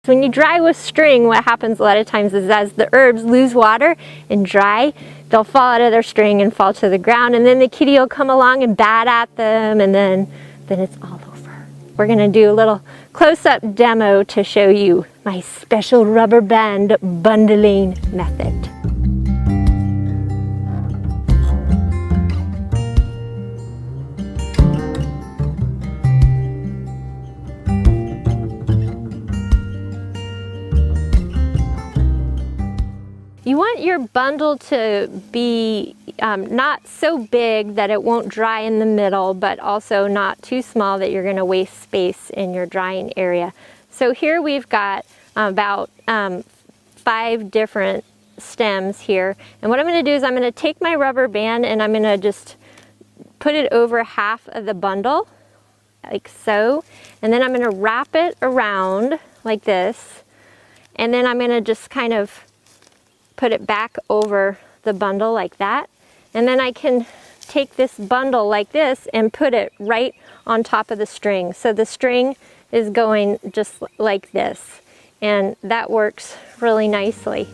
When you dry with string, what happens a lot of times is as the herbs lose water and dry, they'll fall out of their string and fall to the ground, and then the kitty will come along and bat at them, and then it's all over. We're going to do a little close-up demo to show you my special rubber band bundling method. You want your bundle to be not so big that it won't dry in the middle, but also not too small that you're going to waste space in your drying area. So here we've got about 5 different stems here. And what I'm going to do is I'm going to take my rubber band and I'm going to just put it over half of the bundle, like so. And then I'm going to wrap it around like this. And then I'm going to just kind of put it back over the bundle like that, and then I can take this bundle like this and put it right on top of the string. So the string is going just like this, and that works really nicely.